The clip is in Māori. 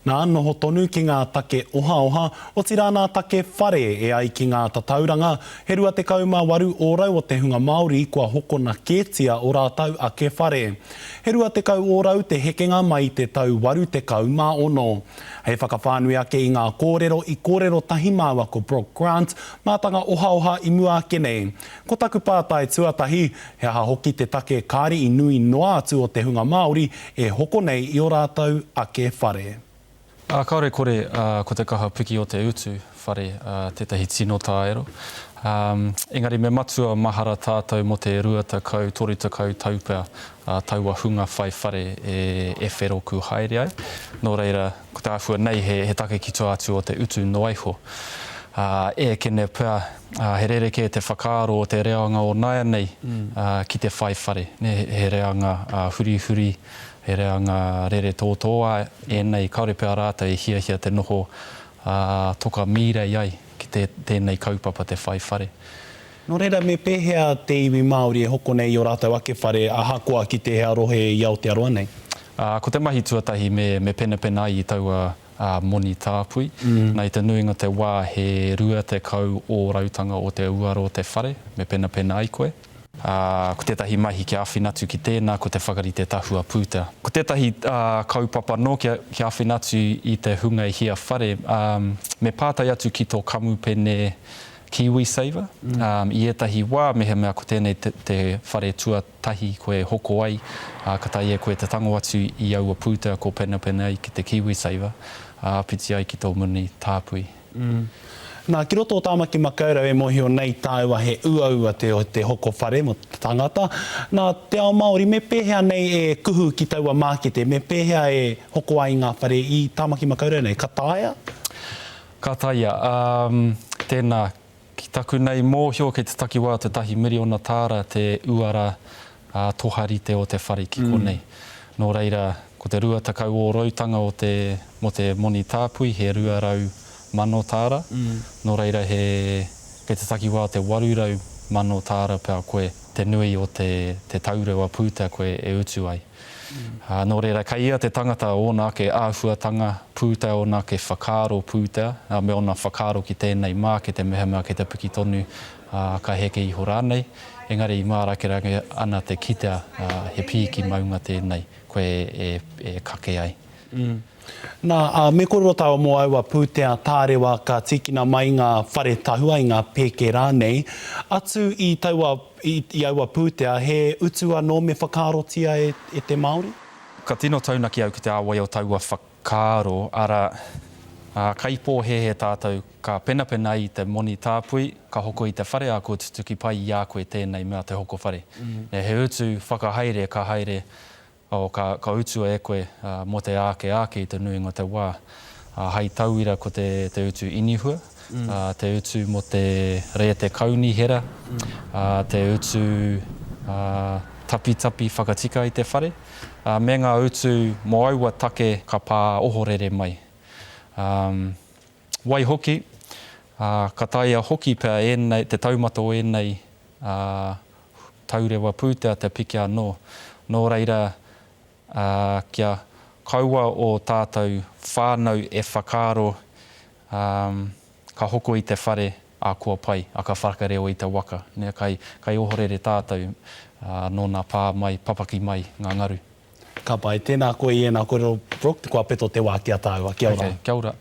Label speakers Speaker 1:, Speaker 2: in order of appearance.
Speaker 1: Nā noho tonu ki ngā take oha o tira ngā take whare e ai ki ngā tatauranga. He rua te kaumawaru ōrau o te hunga Māori kua hokona kētia o rātau ake whare. He rua te kau ōrau te hekenga mai te tau waru te kaumaono. Hei whakawhānui ake i ngā kōrero i kōrero tahi māua ko Brock Grant, mātanga oha i mua ake Ko taku pātai tuatahi, he aha hoki te take kāri i nui noa atu o te hunga Māori e hoko nei i o rātau ake whare.
Speaker 2: Kaore kore, ko te kaha piki o te utu whare, tētahi tino tāero. Engari me matua mahara tātou mo te rua takau, toru takau taupea, taua hunga whai whare e whero ku haere ai. Nō reira, ko te awhua nei he take ki tō atu o te utu noaiho. E kene pēr, he rereke te whakaaro o te reanga o naia nei ki te whai whare. He reanga huri, he reanga rere tōtoa nei kaore pēr rāta e hia te noho toka mīrei ai ki tēnei kaupapa te whai whare.
Speaker 1: Nō reira, me pēhea te iwi Māori e hoko nei i o rātau ake whare ahakoa ki te hea rohe i Aotearoa nei?
Speaker 2: Ko te mahi tuatahi me pena ai i taua moni tāpui. Nei te nuinga te wā he rua te kau o rautanga o te uaro o te whare, me pena ai koe. Ko tētahi mahi ki awhinatu ki tēnā, ko te whakarite tahua pūtea. Ko tētahi kaupapa no ki awhinatu i te hunga i hia whare, me pātai atu ki tō kamupene KiwiSaver. I etahi wā, mea ko tēnei te whare tuatahi koe hoko ai, ka tai e koe te tango atu i aua pūtea ko pena ai ki te KiwiSaver, piti ai ki tō moni tāpui.
Speaker 1: Nā, ki roto o tāmaki makaurau e mohio nei tāua he ua te hoko whare mo te tangata. Nā, te ao Māori, me pēhea nei e kuhu ki taua mākete, me pēhea e hoko ai ngā whare i tāmaki makaurau nei, ka tāia?
Speaker 2: Ka tāia. Tēnā, ki taku nei mōhio kei te takiwā te tahi miriona tāra te uara toharite o te whare ki konei. Nō reira, ko te rua takau o rautanga mo te moni tāpui, he rua rau mano tāra. Nō reira kei te takiwā te warurau mano tāra pēr koe te nui o te taurewa pūtea koe e utu ai. Nō reira, kai ia te tangata o nā ke āhuatanga pūtea o nā ke whakaaro pūtea, me o nā whakaaro ki tēnei mā, ke te mea ke te puki tonu ka heke iho rānei. Engari i mārake ana te kitea he pīki maunga tēnei koe e kake ai.
Speaker 1: Nā, me korero tāua mō aua pūtea tārewa ka tikina mai ngā whare tahua i ngā pēke rānei. Atu i aua pūtea, he utua no me whakaarotia e te Māori?
Speaker 2: Ka tino taunaki au ki te āwai o taua whakaaro, ara kaipo he tātou ka pena ai te moni tāpui, ka hoko i te whare a ko tutuki pai i a koe tēnei mea te hoko whare. He utu whakahaere ka haere o ka utua e koe mo te ake i te nuinga te wā. Hei tauira ko te utu inihua, te utu mo te rea te kauni hera, te utu tapi whakatika i te whare. Me ngā utu mo aua take ka pā ohorere mai. Wai hoki, ka taia hoki pēr te taumata o enei taurewa pūtea te piki anō. Nō reira, kia kaua o tātou whānau e whakaaro ka hoko i te whare a kua pai, a ka whakareo i te waka. Nea kai ohorere tātou nō nā pā mai, papaki mai ngā ngaru.
Speaker 1: Ka pai, tēnā koe i e nā korero Brock, te kua peto te wā kia tāua. Kia ora.
Speaker 2: Kia ora.